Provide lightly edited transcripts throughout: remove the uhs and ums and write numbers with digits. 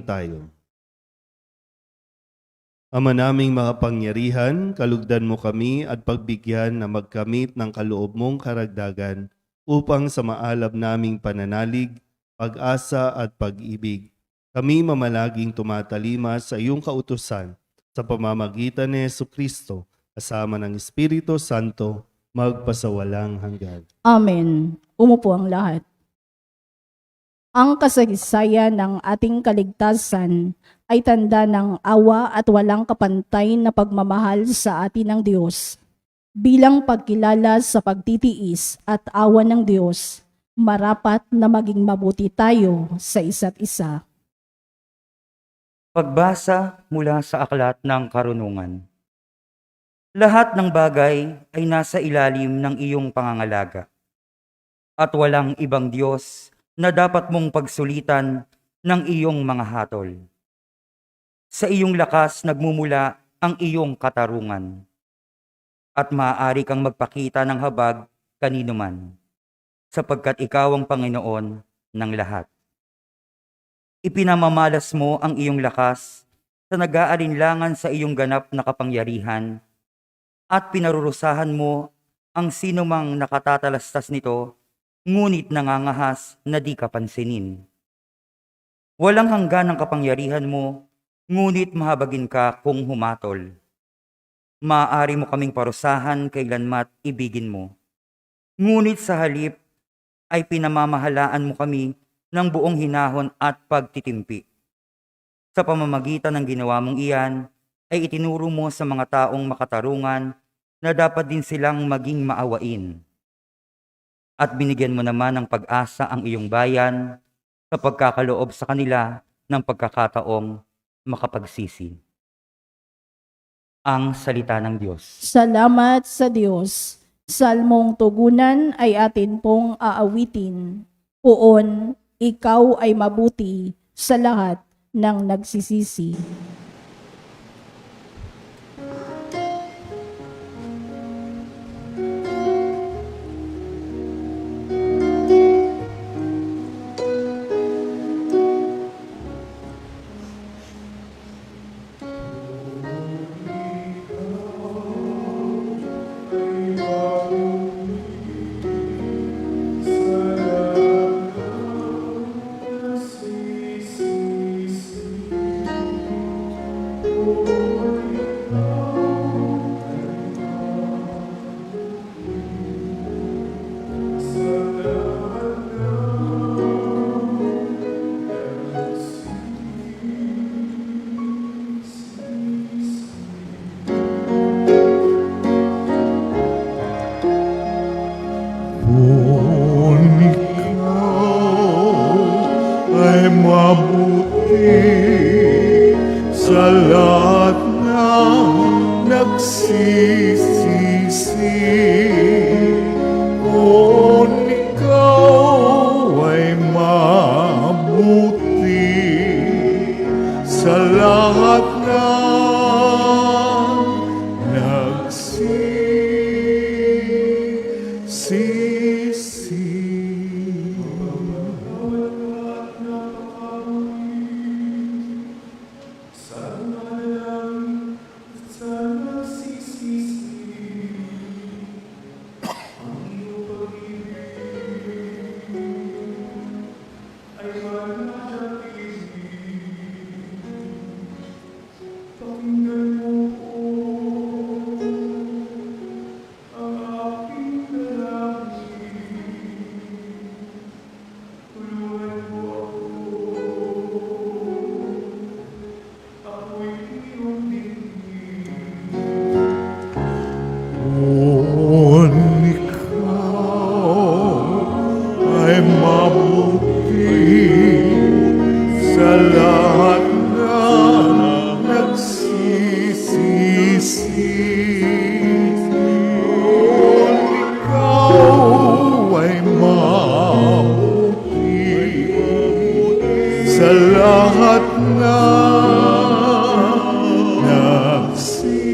Manalangin tayo. Ama naming makapangyarihan, kalugdan mo kami at pagbigyan na magkamit ng kaloob mong karagdagan upang sa maalab naming pananalig, pag-asa at pag-ibig, kami mamalaging tumatalima sa iyong kautusan sa pamamagitan ni Jesucristo kasama ng Espiritu Santo magpasawalang hanggan. Amen. Umupo ang lahat. Ang kasaysayan ng ating kaligtasan ay tanda ng awa at walang kapantay na pagmamahal sa atin ng Diyos. Bilang pagkilala sa pagtitiis at awa ng Diyos, marapat na maging mabuti tayo sa isa't isa. Pagbasa mula sa Aklat ng Karunungan. Lahat ng bagay ay nasa ilalim ng iyong pangangalaga, at walang ibang Diyos na dapat mong pagsulitan ng iyong mga hatol. Sa iyong lakas nagmumula ang iyong katarungan, at maaari kang magpakita ng habag kanino man, sapagkat ikaw ang Panginoon ng lahat. Ipinamamalas mo ang iyong lakas sa nag-aalinlangan sa iyong ganap na kapangyarihan, at pinarurusahan mo ang sinumang nakatatalastas nito, ngunit nangangahas na di kapansinin. Walang hanggan ang kapangyarihan mo, ngunit mahabagin ka kung humatol. Maaari mo kaming parusahan kailanmat ibigin mo. Ngunit sa halip ay pinamamahalaan mo kami ng buong hinahon at pagtitimpi. Sa pamamagitan ng ginawa mong iyan, ay itinuro mo sa mga taong makatarungan na dapat din silang maging maawain. At binigyan mo naman ng pag-asa ang iyong bayan sa pagkakaloob sa kanila ng pagkakataong makapagsisi. Ang salita ng Diyos. Salamat sa Diyos. Salmong tugunan ay atin pong aawitin. Poon, ikaw ay mabuti sa lahat ng nagsisisi. Ay mabuti sa lahat ng nagsisisi. Kung ikaw ay mabuti sa lahat ng nagsisisi. Kung ikaw ay mabuti sa lahat ng nagsisisi. Kung ikaw ay mabuti sa lahat ng nagsisisi.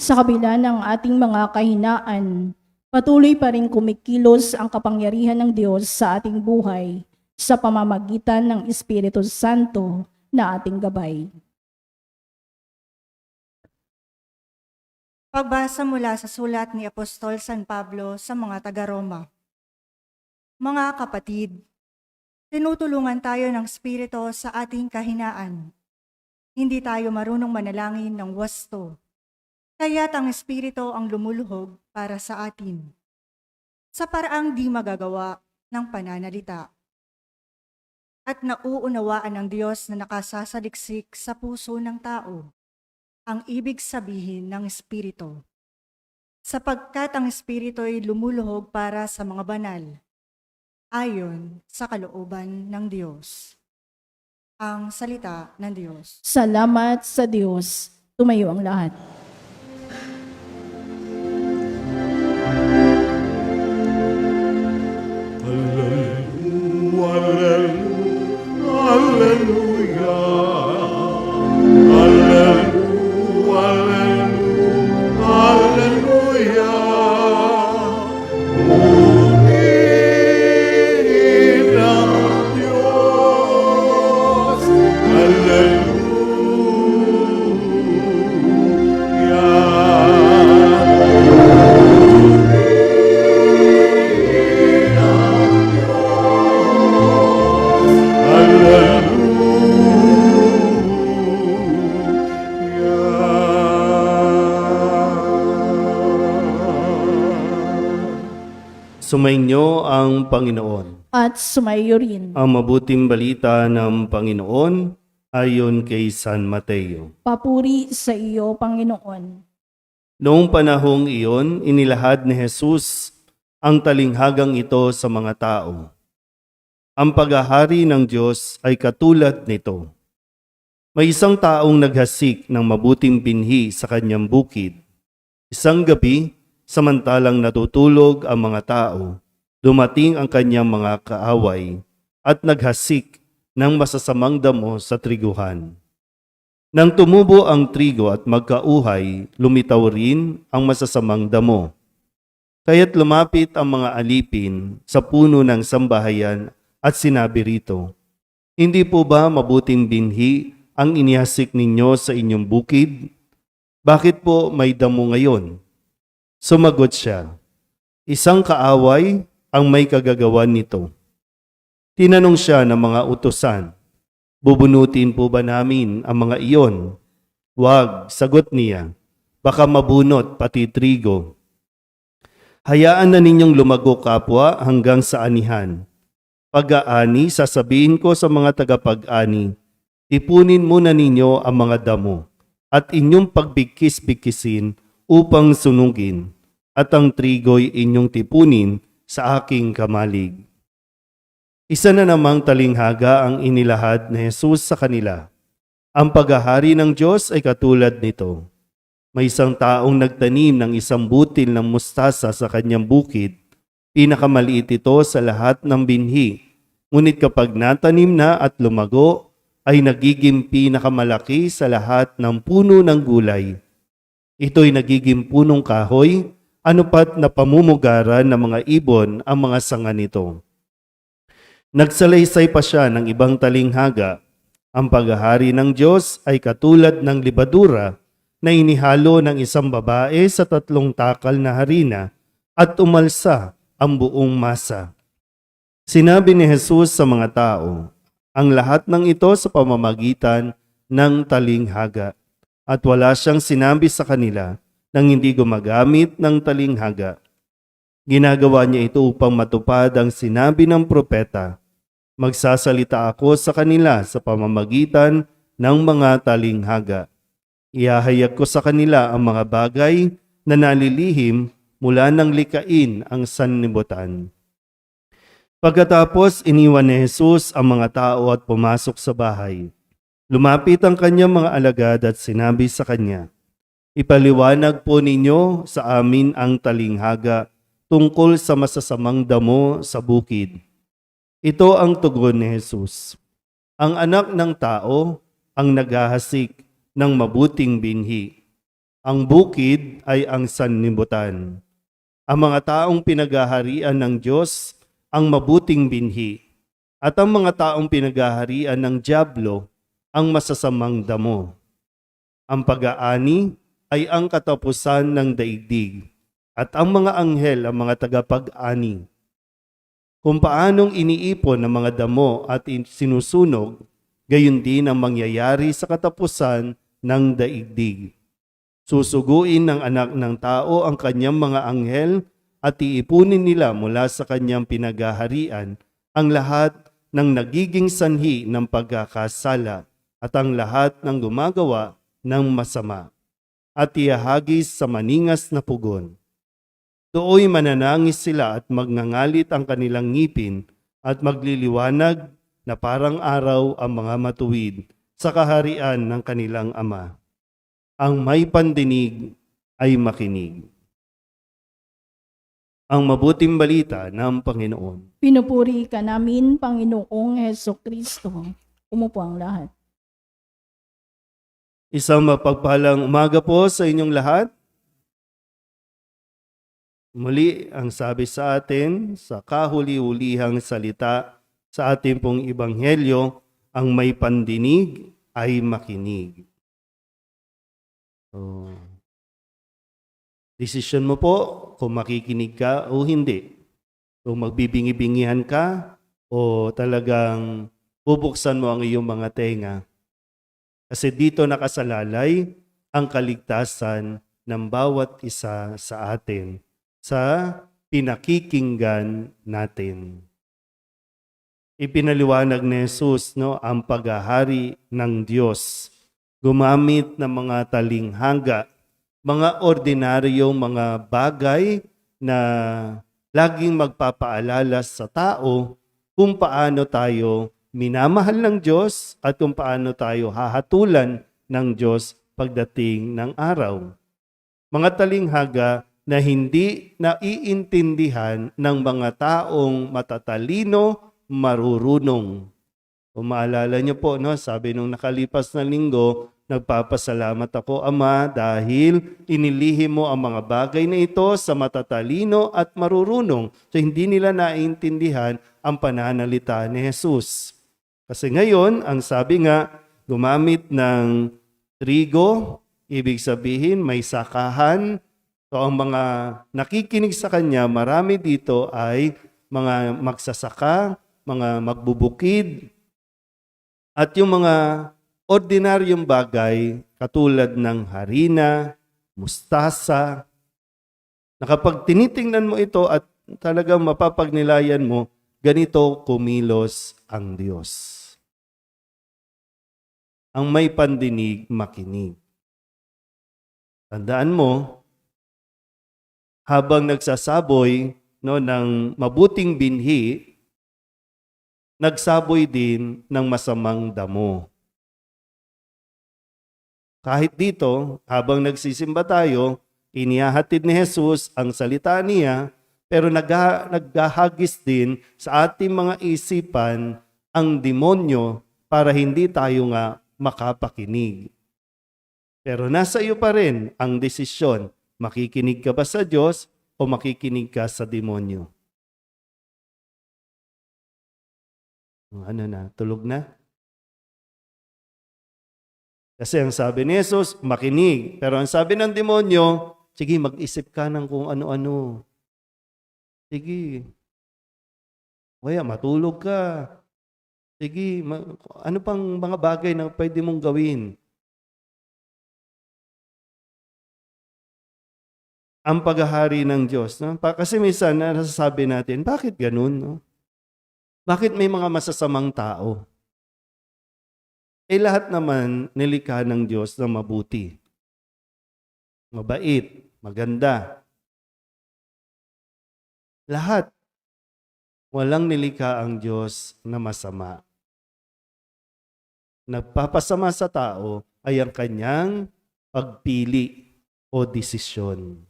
Sa kabila ng ating mga kahinaan, patuloy pa rin kumikilos ang kapangyarihan ng Diyos sa ating buhay sa pamamagitan ng Espiritu Santo na ating gabay. Pagbasa mula sa sulat ni Apostol San Pablo sa mga taga-Roma. Mga kapatid, tinutulungan tayo ng Espiritu sa ating kahinaan. Hindi tayo marunong manalangin ng wasto. Kaya't ang Espiritu ang lumuluhog para sa atin, sa paraang di magagawa ng pananalita. At nauunawaan ng Diyos na nakasasaliksik sa puso ng tao ang ibig sabihin ng Espiritu, sapagkat ang Espiritu ay lumuluhog para sa mga banal, ayon sa kalooban ng Diyos. Ang salita ng Diyos. Salamat sa Diyos. Tumayo ang lahat. Sumainyo ang Panginoon. At sumayo rin. Ang mabuting balita ng Panginoon ayon kay San Mateo. Papuri sa iyo, Panginoon. Noong panahong iyon, inilahad ni Jesus ang talinghagang ito sa mga tao. Ang paghahari ng Diyos ay katulad nito. May isang taong naghasik ng mabuting binhi sa kanyang bukid. Isang gabi, samantalang natutulog ang mga tao, dumating ang kanyang mga kaaway at naghasik ng masasamang damo sa triguhan. Nang tumubo ang trigo at magkauhay, lumitaw rin ang masasamang damo. Kaya't lumapit ang mga alipin sa puno ng sambahayan at sinabi rito, "Hindi po ba mabuting binhi ang inihasik ninyo sa inyong bukid? Bakit po may damo ngayon?" Sumagot siya, "Isang kaaway ang may kagagawan nito." Tinanong siya ng mga utusan, "Bubunutin po ba namin ang mga iyon?" "Wag," sagot niya, "baka mabunot pati trigo. Hayaan na ninyong lumago kapwa hanggang sa anihan. Pag-aani, sasabihin ko sa mga tagapag-ani, ipunin muna ninyo ang mga damo at inyong pagbigkis-bigkisin upang sunugin, at ang trigo'y inyong tipunin sa aking kamalig." Isa na namang talinghaga ang inilahad ni Jesus sa kanila. Ang paghahari ng Diyos ay katulad nito. May isang taong nagtanim ng isang butil ng mustasa sa kanyang bukid. Pinakamaliit ito sa lahat ng binhi. Ngunit kapag natanim na at lumago, ay nagiging pinakamalaki sa lahat ng puno ng gulay. Ito'y nagiging punong kahoy, anupat na pamumugaran ng mga ibon ang mga sanga nito. Nagsalaysay pa siya ng ibang talinghaga. Ang paghahari ng Diyos ay katulad ng libadura na inihalo ng isang babae sa 3 takal na harina at umalsa ang buong masa. Sinabi ni Jesus sa mga tao, ang lahat ng ito sa pamamagitan ng talinghaga, at wala siyang sinabi sa kanila nang hindi gumagamit ng talinghaga. Ginagawa niya ito upang matupad ang sinabi ng propeta, "Magsasalita ako sa kanila sa pamamagitan ng mga talinghaga. Ihahayag ko sa kanila ang mga bagay na nalilihim mula nang likain ang sanlibutan." Pagkatapos iniwan ni Jesus ang mga tao at pumasok sa bahay. Lumapit ang kanyang mga alagad at sinabi sa kanya, "Ipaliwanag po ninyo sa amin ang talinghaga tungkol sa masasamang damo sa bukid." Ito ang tugon ni Jesus. Ang anak ng tao ang naghahasik ng mabuting binhi. Ang bukid ay ang sanlibutan. Ang mga taong pinaghaharian ng Diyos ang mabuting binhi, at ang mga taong pinaghaharian ng dyablo ang masasamang damo. Ang pag-aani ay ang katapusan ng daigdig, at ang mga anghel ang mga tagapag-ani. Kung paanong iniipon ng mga damo at sinusunog, gayon din ang mangyayari sa katapusan ng daigdig. Susuguin ng anak ng tao ang kanyang mga anghel at iipunin nila mula sa kanyang pinaghaharian ang lahat ng nagiging sanhi ng pagkakasala at ang lahat ng gumagawa ng masama at iahagis sa maningas na pugon. Dooy mananangis sila at magngangalit ang kanilang ngipin at magliliwanag na parang araw ang mga matuwid sa kaharian ng kanilang Ama. Ang may pandinig ay makinig. Ang mabuting balita ng Panginoon. Pinupuri ka namin, Panginoong Heso Kristo. Umupo ang lahat. Isang mapagpalang umaga po sa inyong lahat. Muli ang sabi sa atin sa kahuli-hulihang salita sa ating pong Ebanghelyo, ang may pandinig ay makinig. So, desisyon mo po kung makikinig ka o hindi. Kung magbibingi-bingihan ka o talagang bubuksan mo ang iyong mga tenga. Kasi dito nakasalalay ang kaligtasan ng bawat isa sa atin sa pinakikinggan natin. Ipinaliwanag ni Jesus ang paghahari ng Diyos. Gumamit ng mga talinghaga, mga ordinaryong mga bagay na laging magpapaalala sa tao kung paano tayo minamahal ng Diyos at kung paano tayo hahatulan ng Diyos pagdating ng araw. Mga talinghaga na hindi naiintindihan ng mga taong matatalino, marurunong. Kung maalala niyo po, sabi nung nakalipas na linggo, nagpapasalamat ako, Ama, dahil inilihim mo ang mga bagay na ito sa matatalino at marurunong. So hindi nila naiintindihan ang pananalita ni Jesus. Kasi ngayon, ang sabi nga, gumamit ng trigo, ibig sabihin may sakahan. So ang mga nakikinig sa kanya, marami dito ay mga magsasaka, mga magbubukid, at yung mga ordinaryong bagay katulad ng harina, mustasa, na kapag tinitingnan mo ito at talagang mapapagnilayan mo, ganito kumilos ang Diyos. Ang may pandinig, makinig. Tandaan mo, habang nagsasaboy ng mabuting binhi, nagsaboy din ng masamang damo. Kahit dito, habang nagsisimba tayo, inihahatid ni Jesus ang salita niya, pero naghahagis din sa ating mga isipan ang demonyo para hindi tayo nga makapakinig. Pero nasa iyo pa rin ang desisyon, makikinig ka ba sa Diyos o makikinig ka sa demonyo? Tulog na? Kasi ang sabi ni Jesus, makinig. Pero ang sabi ng demonyo, sige, mag-isip ka ng kung ano-ano. Sige. Kaya matulog ka. Sige, ano pang mga bagay na pwede mong gawin? Ang paghahari ng Diyos. Kasi minsan nasasabi natin, bakit ganun? Bakit may mga masasamang tao? Lahat naman nilikha ng Diyos na mabuti. Mabait, maganda. Lahat. Walang nilikha ang Diyos na masama. Nagpapasama sa tao ay ang kanyang pagpili o desisyon.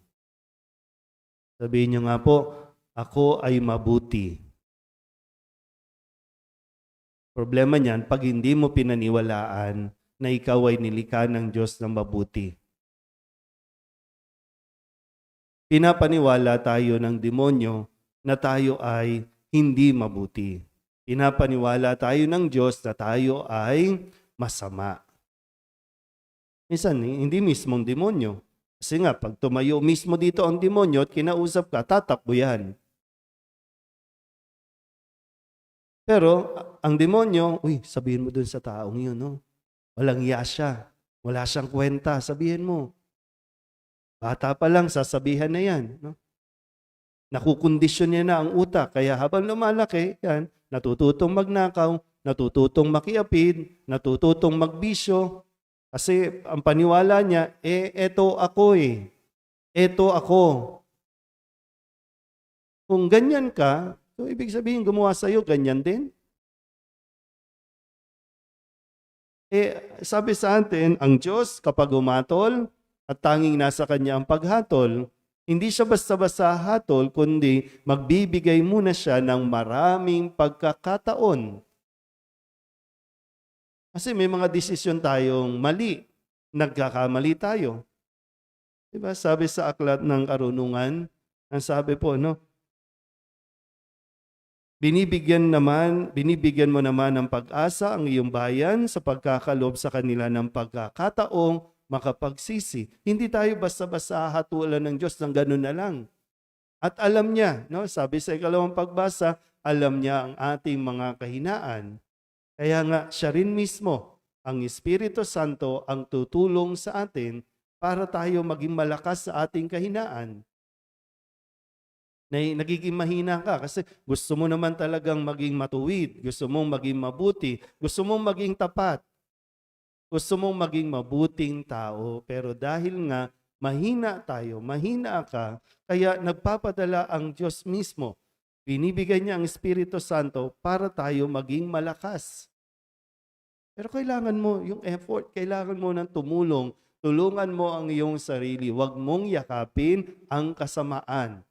Sabihin niyo nga po, ako ay mabuti. Problema niyan, pag hindi mo pinaniwalaan na ikaw ay nilikha ng Diyos na mabuti. Pinapaniwala tayo ng demonyo na tayo ay hindi mabuti. Pinapaniwala tayo ng Diyos na tayo ay masama. Minsan, hindi mismong demonyo. Kasi nga, pag tumayo mismo dito ang demonyo at kinausap ka, tatakbo yan. Pero, ang demonyo, sabihin mo dun sa taong yun, no? Walang iya siya. Wala siyang kwenta. Sabihin mo. Bata pa lang, sasabihan na yan. No? Nakukondisyon niya na ang utak. Kaya habang lumalaki, yan, natututong magnakaw, natututong makiapid, natututong magbisyo. Kasi ang paniwala niya, eto ako eh. Eto ako. Kung ganyan ka, so ibig sabihin gumawa sa'yo, ganyan din. Sabi sa atin, ang Diyos kapag umatol at tanging nasa Kanya ang paghatol, hindi siya basta-basta hatol, kundi magbibigay muna siya ng maraming pagkakataon. Kasi may mga desisyon tayong mali. Nagkakamali tayo. Diba? Sabi sa aklat ng karunungan, ang sabi po, no? Binibigyan mo naman ng pag-asa ang iyong bayan sa pagkakalob sa kanila ng pagkakataong makapagsisi. Hindi tayo basta-basta hatulan ng Diyos ng ganun na lang. At alam niya, no? Sabi sa ikalawang pagbasa, alam niya ang ating mga kahinaan. Kaya nga, siya rin mismo, ang Espiritu Santo, ang tutulong sa atin para tayo maging malakas sa ating kahinaan. Nagiging mahina ka kasi gusto mo naman talagang maging matuwid, gusto mong maging mabuti, gusto mong maging tapat, gusto mong maging mabuting tao. Pero dahil nga mahina tayo, mahina ka, kaya nagpapadala ang Diyos mismo. Binibigay niya ang Espiritu Santo para tayo maging malakas. Pero kailangan mo yung effort, kailangan mo ng tumulong. Tulungan mo ang iyong sarili. Huwag mong yakapin ang kasamaan.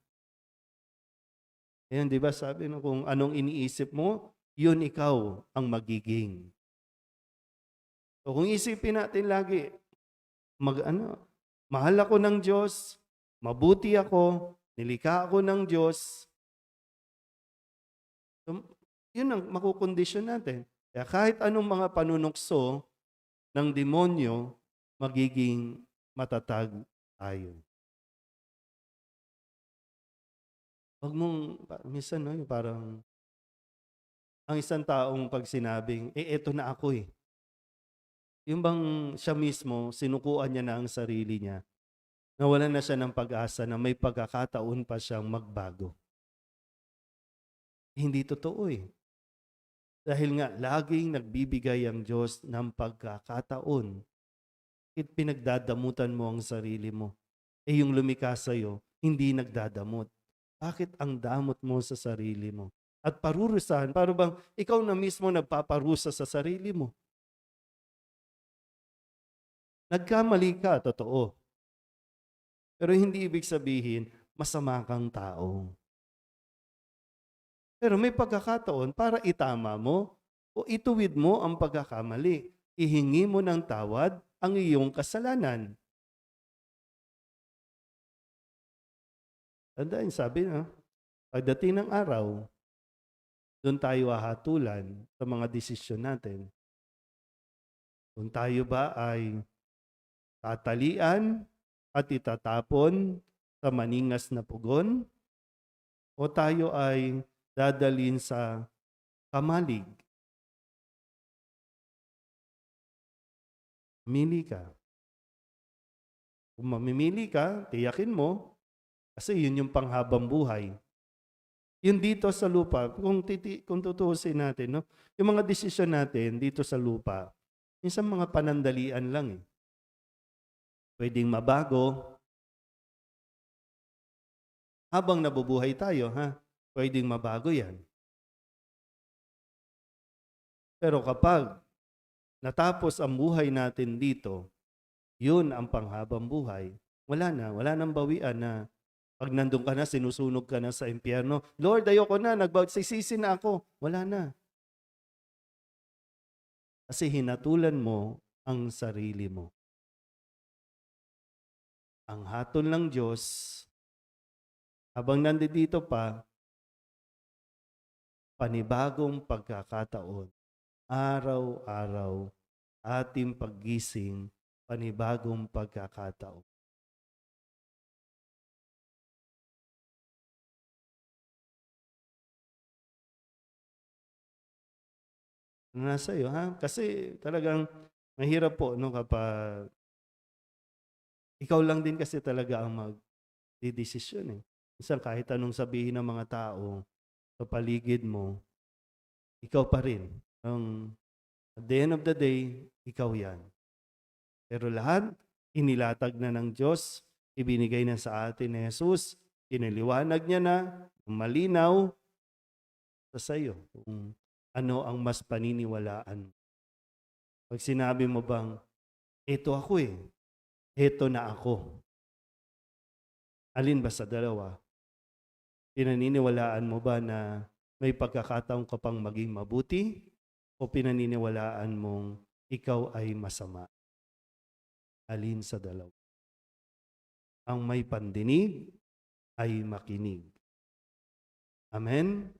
Ayan, di ba sabi kung anong iniisip mo, yun ikaw ang magiging. So kung isipin natin lagi, mahal ako ng Diyos, mabuti ako, nilikha ako ng Diyos, so, yun ang makukondisyon natin. Kaya kahit anong mga panunukso ng demonyo, magiging matatag tayo. Huwag mong, minsan, no, yung parang, ang isang taong pag sinabing, eto na ako eh. Yung bang siya mismo, sinukuan niya na ang sarili niya, nawalan na siya ng pag-asa na may pagkakataon pa siyang magbago. Hindi totoo eh. Dahil nga, laging nagbibigay ang Diyos ng pagkakataon. Pinagdadamutan mo ang sarili mo. Yung lumikha sa'yo, hindi nagdadamot. Bakit ang damot mo sa sarili mo? At parurusahan, para bang ikaw na mismo nagpaparusa sa sarili mo? Nagkamali ka, totoo. Pero hindi ibig sabihin, masama kang tao. Pero may pagkakataon para itama mo o ituwid mo ang pagkakamali. Ihingi mo ng tawad ang iyong kasalanan. Tandaan, sabi na, pagdating ng araw, doon tayo hahatulan sa mga desisyon natin. Kung tayo ba ay tatalian at itatapon sa maningas na pugon, o tayo ay dadalhin sa kamalig. Mamili ka. Kung mamimili ka, tiyakin mo, kasi yun yung panghabang buhay. Yun dito sa lupa, kung tutuusin natin, no? Yung mga desisyon natin dito sa lupa, minsan mga panandalian lang eh. Pwedeng mabago. Habang nabubuhay tayo, pwedeng mabago yan. Pero kapag natapos ang buhay natin dito, yun ang panghabang buhay. Wala nang bawian na pag nandun ka na, sinusunog ka na sa impyerno. Lord, ayoko na, nagsisisi na ako. Wala na. Kasi hinatulan mo ang sarili mo. Ang hatol ng Diyos, Habang nandito pa, panibagong pagkakataon, araw-araw, ating paggising, panibagong pagkakataon. Nasa iyo, ha? Kasi talagang mahirap po, no, kapag ikaw lang din kasi talaga ang magdidesisyon, eh. Minsan kahit anong sabihin ng mga tao sa paligid mo, ikaw pa rin. At the end of the day, ikaw yan. Pero lahat, inilatag na ng Diyos, ibinigay na sa atin ni Jesus, iniliwanag niya na, malinaw sa iyo kung ano ang mas paniniwalaan mo. Pag sinabi mo bang, eto ako eh, eto na ako. Alin ba sa dalawa? Pinaniniwalaan mo ba na may pagkakataon ka pang maging mabuti o pinaniniwalaan mong ikaw ay masama? Alin sa dalawa? Ang may pandinig ay makinig. Amen?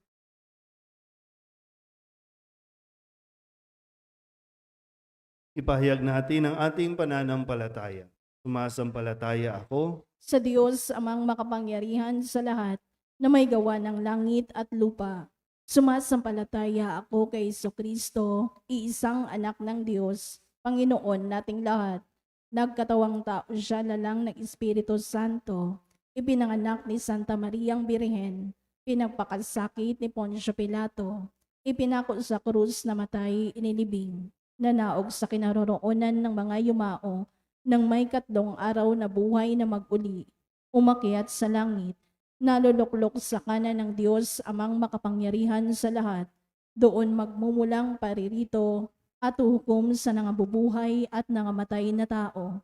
Ipahayag natin ang ating pananampalataya. Sumasampalataya ako Sa Diyos amang makapangyarihan sa lahat na may gawa ng langit at lupa. Sumasampalataya ako kay Kristo, iisang anak ng Diyos, Panginoon nating lahat. Nagkatawang tao siya lalang ng Espiritu Santo. Ipinanganak ni Santa Mariang Birhen. Pinagpakasakit ni Poncio Pilato. Ipinako sa krus na matay, inilibing. Nanaog sa kinaroroonan ng mga yumao nang may 3 araw na buhay na mag-uli. Umakyat sa langit, naluluklok sa kanan ng Diyos amang makapangyarihan sa lahat. Doon magmumulang paririto at hukom sa nangabubuhay at nangamatay na tao.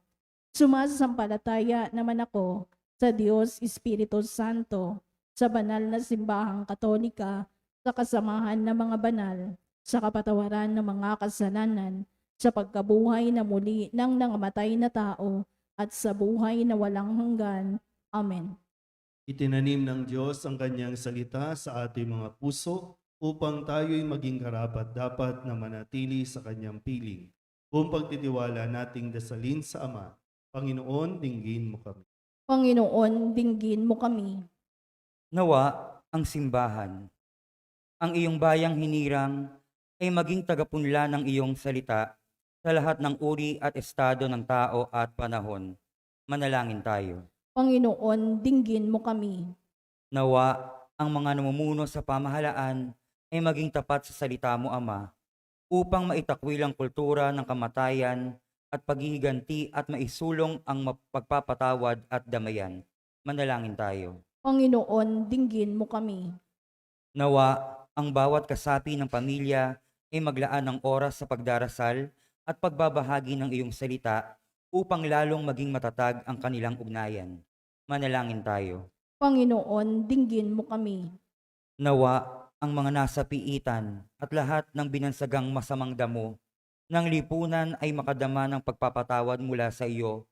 Sumasampalataya naman ako sa Diyos Espiritu Santo, sa banal na simbahang Katolika, sa kasamahan ng mga banal, sa kapatawaran ng mga kasalanan, sa pagkabuhay na muli ng nangamatay na tao, at sa buhay na walang hanggan. Amen. Itinanim ng Diyos ang kanyang salita sa ating mga puso upang tayo'y maging karapat-dapat na manatili sa kanyang piling. Kung pagtitiwala nating dasalin sa Ama, Panginoon, dinggin mo kami. Panginoon, dinggin mo kami. Nawa ang simbahan, ang iyong bayang hinirang ay maging tagapunla ng iyong salita sa lahat ng uri at estado ng tao at panahon. Manalangin tayo. Panginoon, dinggin mo kami. Nawa ang mga namumuno sa pamahalaan ay maging tapat sa salita mo, Ama, upang maitakwil ang kultura ng kamatayan at paghihiganti at maisulong ang pagpapatawad at damayan. Manalangin tayo. Panginoon, dinggin mo kami. Nawa ang bawat kasapi ng pamilya ay maglaan ng oras sa pagdarasal at pagbabahagi ng iyong salita upang lalong maging matatag ang kanilang ugnayan. Manalangin tayo. Panginoon, dinggin mo kami. Nawa ang mga nasa piitan at lahat ng binansagang masamang damo ng lipunan ay makadama ng pagpapatawad mula sa iyo,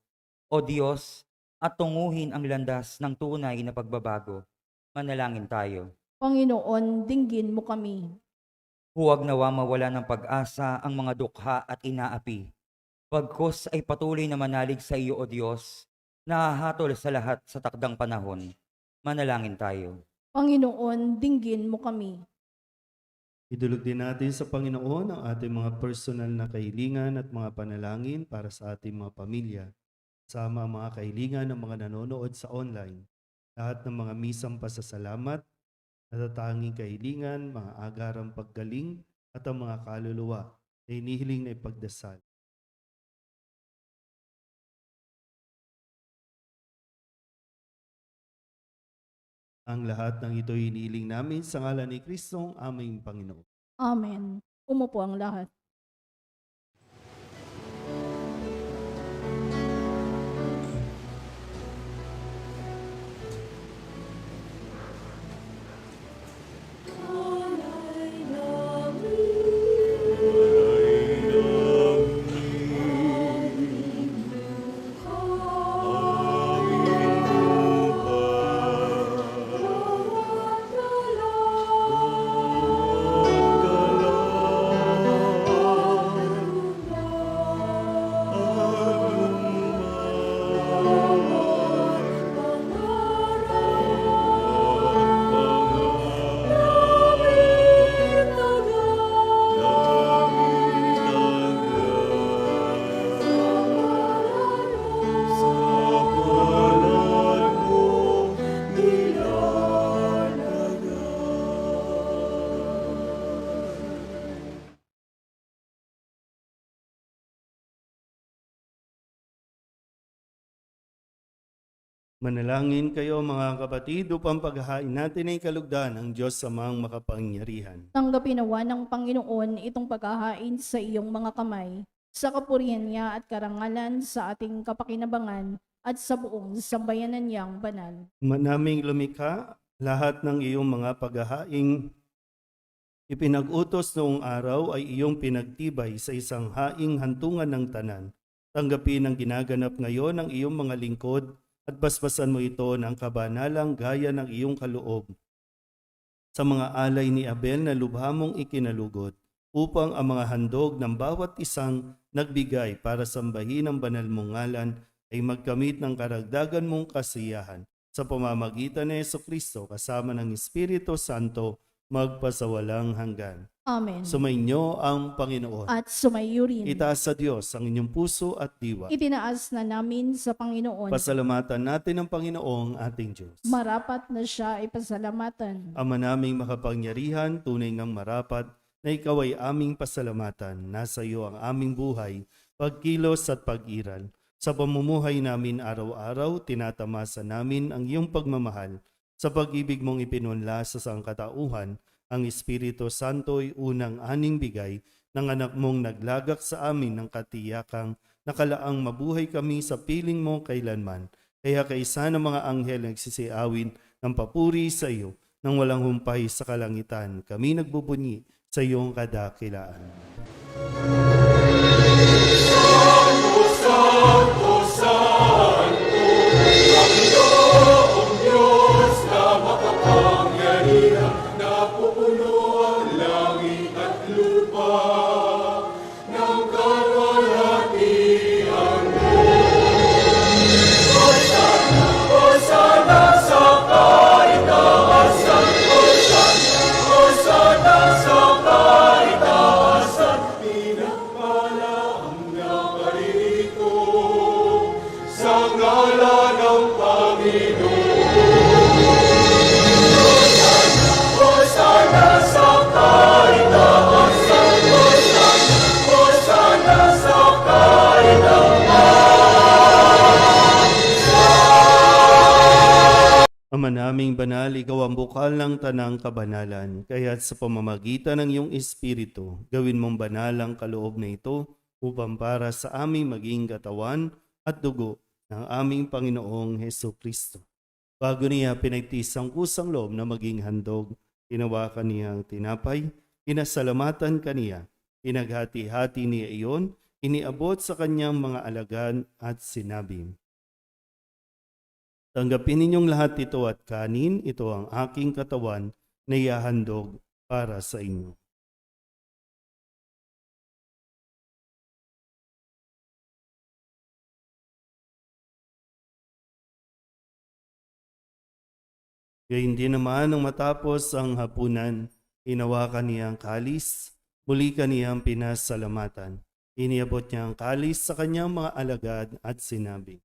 O Diyos, at tunguhin ang landas ng tunay na pagbabago. Manalangin tayo. Panginoon, dinggin mo kami. Huwag nawa mawala ng pag-asa ang mga dukha at inaapi. Pagkos ay patuloy na manalig sa iyo, O Diyos, nahahatol sa lahat sa takdang panahon. Manalangin tayo. Panginoon, dinggin mo kami. Idulog din natin sa Panginoon ang ating mga personal na kahilingan at mga panalangin para sa ating mga pamilya. Sama ang mga kahilingan ng mga nanonood sa online. Lahat ng mga misang pasasalamat, natatanging kahilingan, mga agarang paggaling at ang mga kaluluwa na hinihiling na ipagdasal. Ang lahat ng ito hinihiling namin sa ngalan ni Kristong aming Panginoon. Amen. Umupo ang lahat. Manalangin kayo mga kapatid upang paghahain natin ay kalugdan ng Diyos Amang makapangyarihan. Tanggapin nawa ng Panginoon itong paghahain sa iyong mga kamay, sa kapurihan niya at karangalan sa ating kapakinabangan at sa buong sambayanan niyang banal. Manaming lumikha, lahat ng iyong mga paghahaing ipinag-utos noong araw ay iyong pinagtibay sa isang haing hantungan ng tanan. Tanggapin ang ginaganap ngayon ng iyong mga lingkod at basbasan mo ito ng kabanalang gaya ng iyong kaloob. Sa mga alay ni Abel na lubha mong ikinalugot, upang ang mga handog ng bawat isang nagbigay para sambahin ang banal mong ngalan ay magkamit ng karagdagan mong kasiyahan sa pamamagitan ni Jesucristo kasama ng Espiritu Santo magpasawalang hanggan. Amen. Sumainyo ang Panginoon. At sumayo rin. Itaas sa Diyos ang inyong puso at diwa. Itinaas na namin sa Panginoon. Pasalamatan natin ang Panginoong ating Diyos. Marapat na siya ay pasalamatan. Ama naming makapangyarihan, tunay ngang marapat, na ikaw ay aming pasalamatan. Nasa iyo ang aming buhay, pagkilos at pag-iral. Sa pamumuhay namin araw-araw, tinatamasa namin ang iyong pagmamahal. Sa pag-ibig mong ipinunla sa sangkatauhan, ang Espiritu Santo'y unang aning bigay ng anak mong naglagak sa amin ng katiyakang nakalaang mabuhay kami sa piling mo kailanman. Kaya kaisa ng mga anghel nagsisiawin ng papuri sa iyo nang walang humpay sa kalangitan. Kami nagbubunyi sa iyong kadakilaan. Ama naming banal, ikaw ang bukal ng tanang kabanalan, kaya't sa pamamagitan ng iyong Espiritu, gawin mong banal ang kaloob na ito upang para sa aming maging katawan at dugo ng aming Panginoong Hesukristo. Bago niya pinagtis ang kusang loob na maging handog, tinawakan niya ang tinapay, inasalamatan kaniya, pinaghati-hati niya iyon, iniabot sa kanyang mga alagad at sinabi, tanggapin ninyong lahat ito at kanin, ito ang aking katawan na ihahandog para sa inyo. Gayun din naman nang matapos ang hapunan, hinawakan niya ang kalis, muli kaniyang pinasalamatan. Iniabot niya ang kalis sa kanyang mga alagad at sinabi,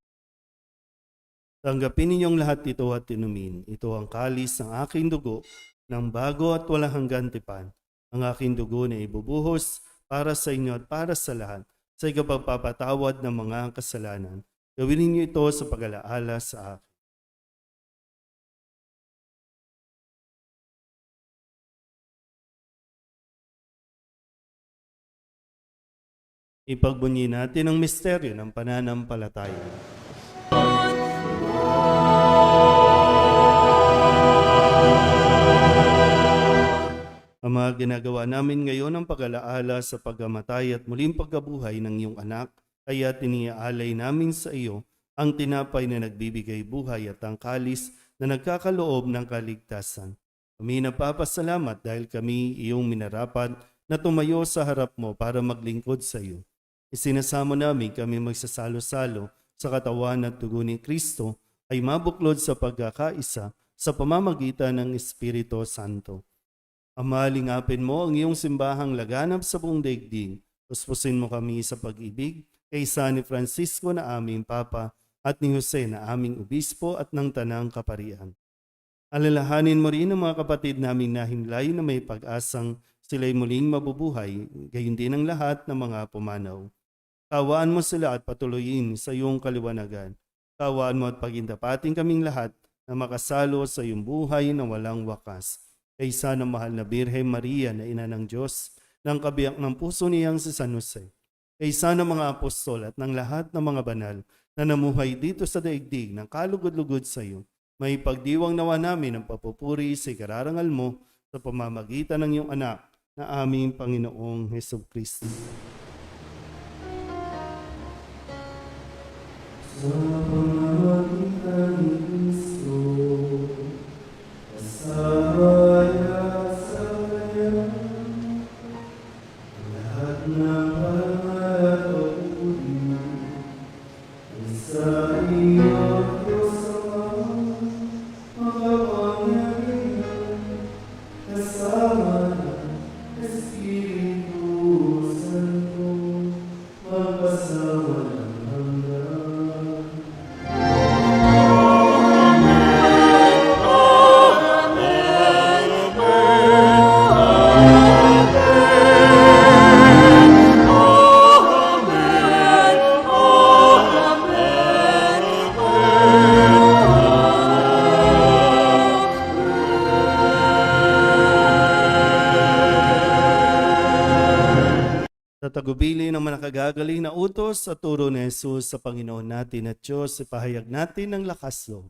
tanggapin ninyong lahat ito at inumin. Ito ang kalis ng aking dugo, ng bago at walang hanggan tipan. Ang aking dugo na ibubuhos para sa inyo at para sa lahat, sa ikapagpapatawad ng mga kasalanan. Gawin ninyo ito sa pag-alaala sa akin. Ipagbunyi natin ang misteryo ng pananampalataya. Ama, ginagawa namin ngayon ang pag-alaala sa pagkamatay at muling pagkabuhay ng iyong anak, kaya tiniaalay namin sa iyo ang tinapay na nagbibigay buhay at ang kalis na nagkakaloob ng kaligtasan. Kami napapasalamat dahil kami iyong minarapat na tumayo sa harap mo para maglingkod sa iyo. Isinasamo namin kami magsasalo-salo sa katawan at dugo ni Kristo ay mabuklod sa pagkakaisa sa pamamagitan ng Espiritu Santo. Ama, lingapin mo ang iyong simbahang laganap sa buong daigdig. Puspusin mo kami sa pag-ibig kaysa ni Francisco na aming Papa at ni Jose na aming Obispo at ng Tanang Kaparian. Alalahanin mo rin ang mga kapatid naming nahimlay na may pag-asang sila'y muling mabubuhay, gayon din ang lahat ng mga pumanaw. Kawaan mo sila at patuloyin sa iyong kaliwanagan. Tawaan mo at pagindapating kaming lahat na makasalo sa iyong buhay na walang wakas. Kaysa ng mahal na Birhen Maria na ina ng Diyos, ng kabiyak ng puso niyang si San Jose. Kaysa ng mga apostol at ng lahat ng mga banal na namuhay dito sa daigdig ng kalugod-lugod sa iyo, may pagdiwang nawa namin ang papupuri sa ikararangal mo sa pamamagitan ng iyong anak na aming Panginoong Hesus Kristo. Sa pamamagitan ni Kristo, kasaya sa Kanya, lahat ng banal at papuri, sa iyo, Diyos Ama, makapangyarihan, kasama ng Espiritu Santo, magpasawalang hanggan. Sa tagubili ng manakagagaling na utos sa turo ni Jesus sa Panginoon natin at Diyos, ipahayag natin ng lakas loob.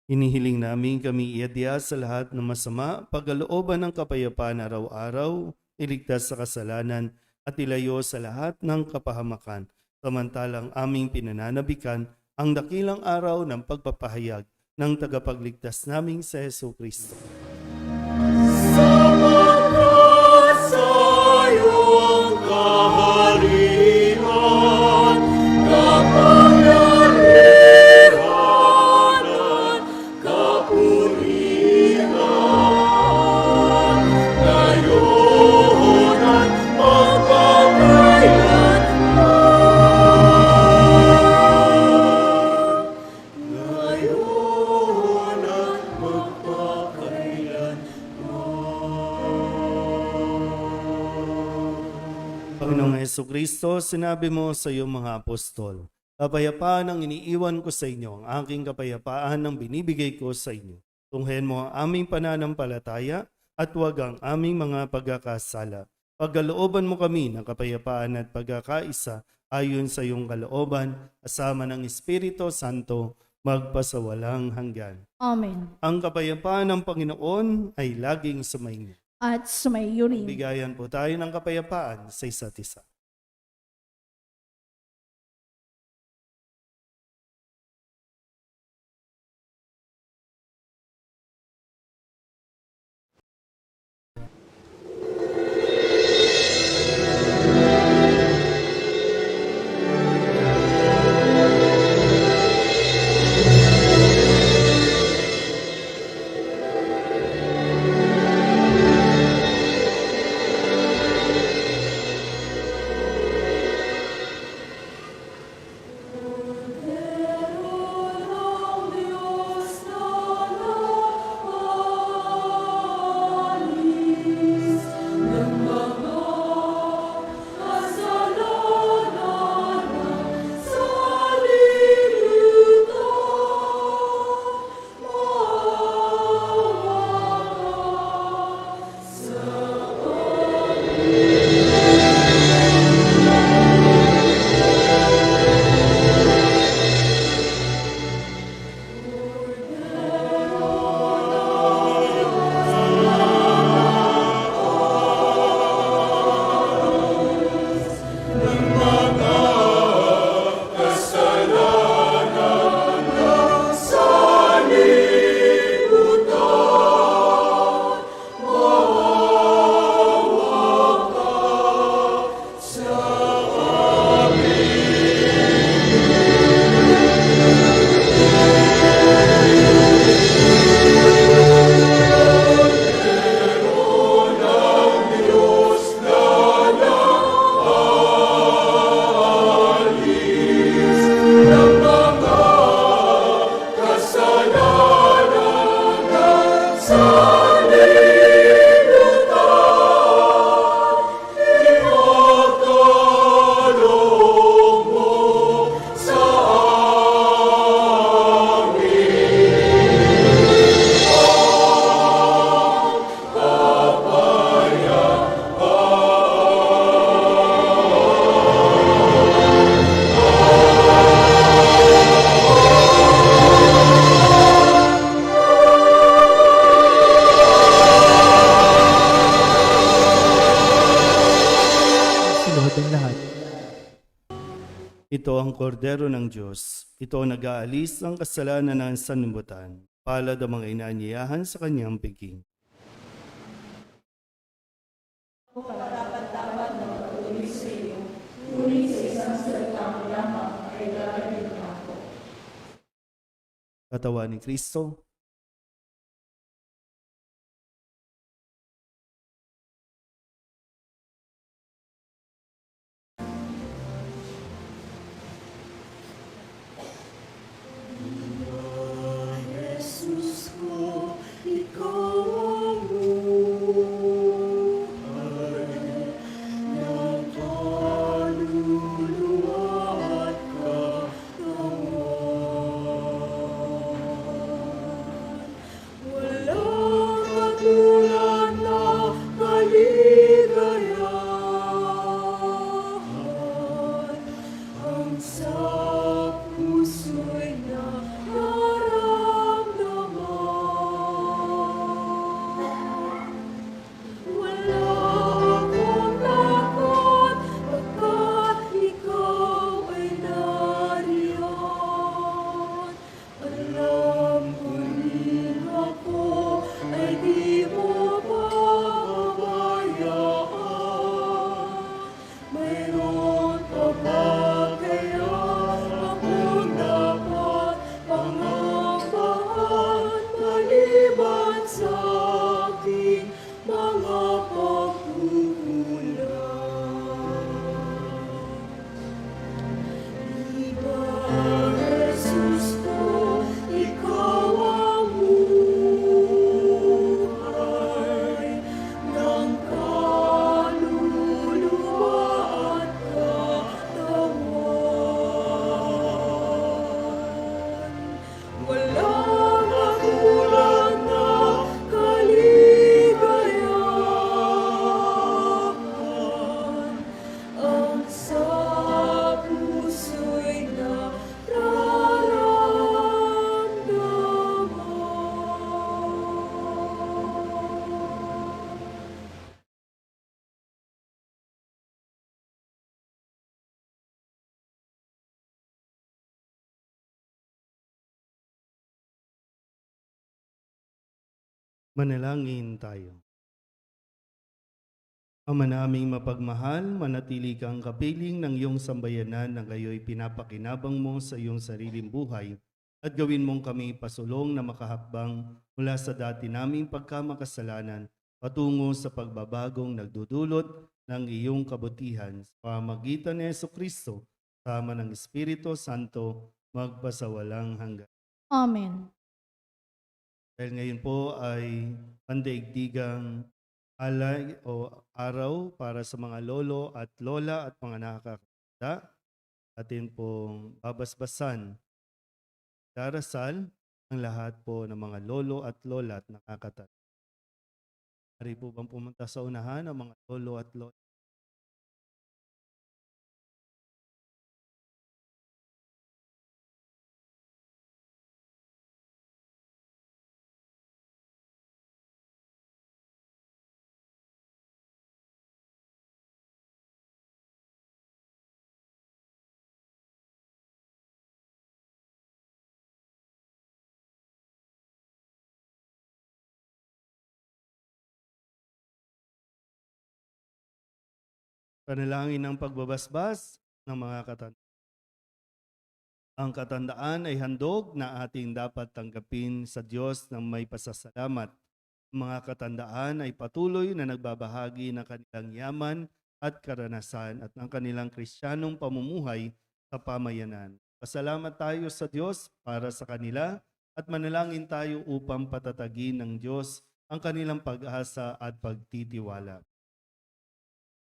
Hinihiling namin kami iadya sa lahat ng masama, pagkalooban ng kapayapaan araw-araw, iligtas sa kasalanan at ilayo sa lahat ng kapahamakan. Samantalang aming pinananabikan ang dakilang araw ng pagpapahayag ng tagapagligtas naming sa Hesus Kristo. Panginoong Hesus Kristo, sinabi mo sa iyong mga apostol, kapayapaan ang iniiwan ko sa inyo, ang aking kapayapaan ang binibigay ko sa inyo. Tunghayan mo ang aming pananampalataya at huwag ang aming mga pagkakasala. Pagkalooban mo kami ng kapayapaan at pagkakaisa ayon sa iyong kalooban, kasama ng Espiritu Santo, magpasawalang hanggan. Amen. Ang kapayapaan ng Panginoon ay laging sumainyo. At sumayo rin. Bigayan po tayo ng kapayapaan sa isa't isa. Ito ang kordero ng Diyos. Ito ang nag-aalis ng kasalanan ng sanlibutan. Palad ang mga inaanyayahan sa kanyang piging. Katawan ni Kristo. Jesus ko, ikaw ang buhay ng kaluluwa at katawan. Walang katulad na kaligayahan ang sa puso'y nararamdaman. Wala akong lakot pagkat ikaw ay nariyan. Alam ko rin ako ay di mo pababayaan. Mayroon pa ba kaya akong dapat pangambahan maliban sa aking mga pagkukulang? Di ba, Jesus ko, ikaw ang buhay ng kaluluwa at katawan. Walang katulad na kaligayahan ang sa puso'y nararamdaman. Manalangin tayo. Ama naming mapagmahal, manatili kang kapiling ng iyong sambayanan na gayo'y pinapakinabang mo sa iyong sariling buhay at gawin mong kami pasulong na makahakbang mula sa dati naming pagkamakasalanan patungo sa pagbabagong nagdudulot ng iyong kabutihan sa pamamagitan ni Jesucristo, sama ng Espiritu Santo, magpasawalang hanggan. Amen. Dahil ngayon po ay pandaigdigang alay o araw para sa mga lolo at lola at mga nakakakita. Atin pong babasbasan, darasal ang lahat po ng mga lolo at lola at nakakatanda. Ari po bang pumunta sa unahan ang mga lolo at lola? Panalangin ng pagbabasbas ng mga katanda. Ang katandaan ay handog na ating dapat tanggapin sa Diyos ng may pasasalamat. Ang mga katandaan ay patuloy na nagbabahagi ng kanilang yaman at karanasan at ng kanilang kristyanong pamumuhay sa pamayanan. Pasalamat tayo sa Diyos para sa kanila at manalangin tayo upang patatagin ng Diyos ang kanilang pag-asa at pagtitiwala.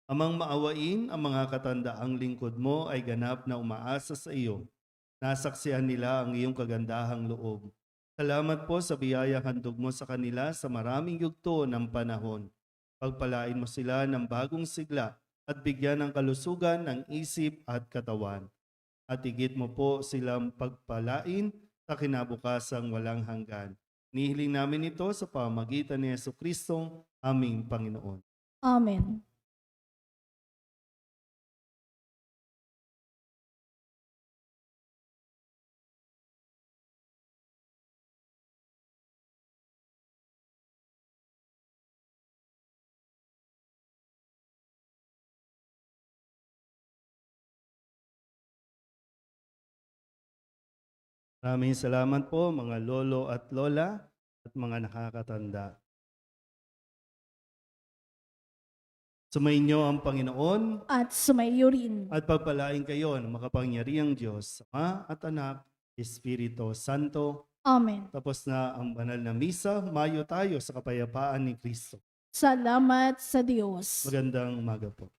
Amang maawain, ang mga katandaang lingkod mo ay ganap na umaasa sa iyo. Nasaksihan nila ang iyong kagandahang loob. Salamat po sa biyayang handog mo sa kanila sa maraming yugto ng panahon. Pagpalain mo sila ng bagong sigla at bigyan ng kalusugan ng isip at katawan. At higit mo po silang pagpalain sa kinabukasang walang hanggan. Nihiling namin ito sa pamamagitan ni Jesucristo, aming Panginoon. Amen. Maraming salamat po mga lolo at lola at mga nakakatanda. Sumainyo ang Panginoon At sumayo rin. at pagpalain kayo ng makapangyarihang Diyos, Ama at Anak, Espiritu Santo. Amen. Tapos na ang banal na misa, mayo tayo sa kapayapaan ni Kristo. Salamat sa Diyos. Magandang umaga po.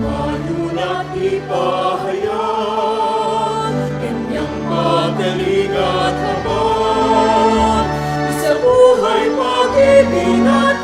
Manulat ipahayag, kanyang pagaling at habag, sa buhay pag-ibig at